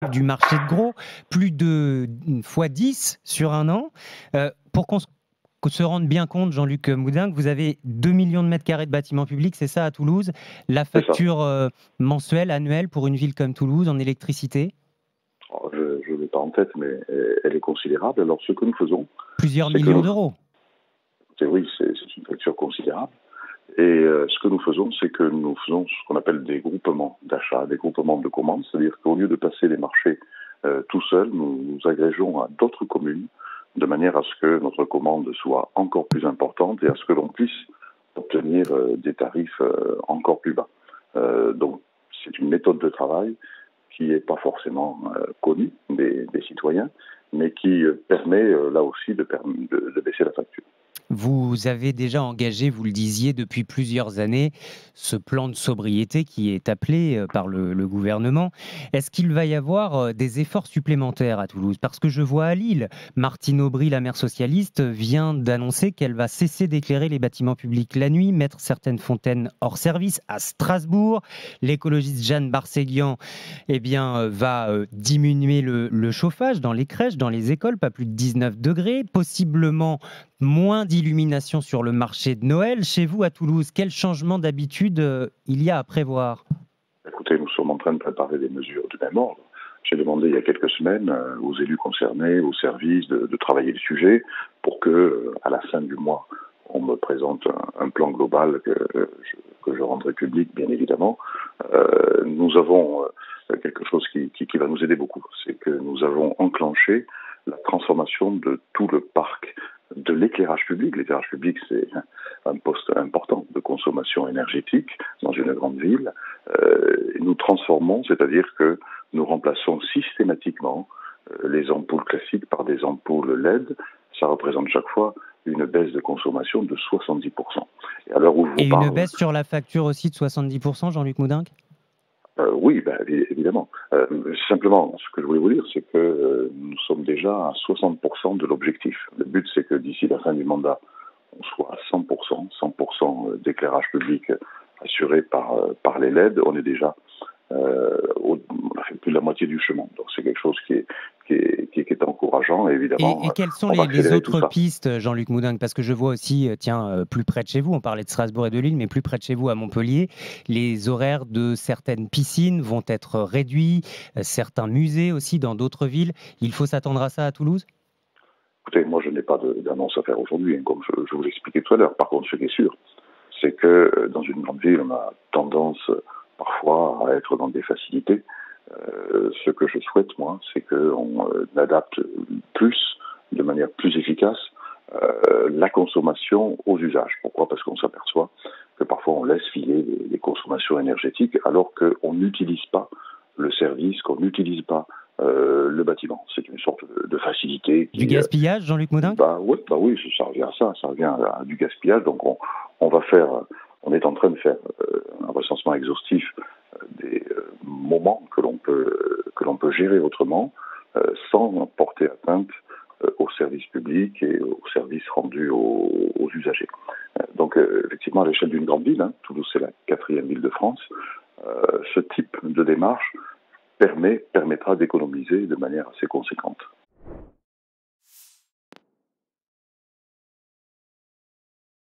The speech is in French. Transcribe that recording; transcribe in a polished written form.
du marché de gros, plus de fois 10 sur un an. Pour qu'on se rende bien compte, Jean-Luc Moudin, que vous avez 2 millions de mètres carrés de bâtiments publics, c'est ça à Toulouse, la C'est ça. facture mensuelle, annuelle pour une ville comme Toulouse en électricité? Alors, je ne l'ai pas en tête, mais elle est considérable. Alors, ce que nous faisons, Plusieurs c'est que millions d'euros. oui, c'est une facture considérable. Et ce que nous faisons, c'est que nous faisons ce qu'on appelle des groupements d'achat, des groupements de commandes, c'est-à-dire qu'au lieu de passer les marchés tout seuls, nous agrégeons à d'autres communes de manière à ce que notre commande soit encore plus importante et à ce que l'on puisse obtenir des tarifs encore plus bas. Donc, c'est une méthode de travail qui n'est pas forcément connue des citoyens, mais qui permet là aussi de baisser la facture. Vous avez déjà engagé, vous le disiez, depuis plusieurs années, ce plan de sobriété qui est appelé par le gouvernement. Est-ce qu'il va y avoir des efforts supplémentaires à Toulouse? Parce que je vois à Lille, Martine Aubry, la maire socialiste, vient d'annoncer qu'elle va cesser d'éclairer les bâtiments publics la nuit, mettre certaines fontaines hors service. À Strasbourg, l'écologiste Jeanne Barséguian va diminuer le chauffage dans les crèches, dans les écoles, pas plus de 19 degrés, possiblement moins d'illumination sur le marché de Noël. Chez vous, à Toulouse, quel changement d'habitude il y a à prévoir? Écoutez, nous sommes en train de préparer des mesures du même ordre. J'ai demandé il y a quelques semaines aux élus concernés, aux services, de travailler le sujet pour que, à la fin du mois, on me présente un plan global que je rendrai public, bien évidemment. Nous avons quelque chose qui va nous aider beaucoup. C'est que nous avons enclenché la transformation de tout le parc de l'éclairage public. L'éclairage public, c'est un poste important de consommation énergétique dans une grande ville. Nous transformons, c'est-à-dire que nous remplaçons systématiquement les ampoules classiques par des ampoules LED. Ça représente chaque fois une baisse de consommation de 70%. Et à l'heure où je Et vous une parle, baisse sur la facture aussi de 70%, Jean-Luc Moudin? oui, ben, évidemment. Simplement, ce que je voulais vous dire, c'est que nous sommes déjà à 60% de l'objectif. Le but, c'est que d'ici la fin du mandat, on soit à 100% d'éclairage public assuré par les LED. On est déjà, on a fait plus de la moitié du chemin. Donc c'est quelque chose qui est encourageant. Et Et évidemment, quelles sont on va les accélérer tout autres ça. pistes, Jean-Luc Moudin? Parce que je vois aussi, plus près de chez vous, on parlait de Strasbourg et de Lille, mais plus près de chez vous, à Montpellier, les horaires de certaines piscines vont être réduits, certains musées aussi dans d'autres villes. Il faut s'attendre à ça à Toulouse? Écoutez, moi, je n'ai pas d'annonce à faire aujourd'hui, hein, comme je vous l'expliquais tout à l'heure. Par contre, ce qui est sûr, c'est que dans une grande ville, on a tendance parfois à être dans des facilités. Ce que je souhaite, moi, c'est qu'on adapte plus, de manière plus efficace, la consommation aux usages. Pourquoi? Parce qu'on s'aperçoit que parfois on laisse filer les consommations énergétiques alors qu'on n'utilise pas le service, qu'on n'utilise pas le bâtiment. C'est une sorte de facilité Du qui, gaspillage, Jean-Luc Moudin? bah oui, ça revient à ça, ça revient à du gaspillage. Donc on va faire, on est en train de faire un recensement exhaustif des moments que l'on peut gérer autrement, sans porter atteinte au service public et aux services rendus aux usagers. Donc effectivement, à l'échelle d'une grande ville, hein, Toulouse c'est la 4e ville de France, ce type de démarche permettra d'économiser de manière assez conséquente.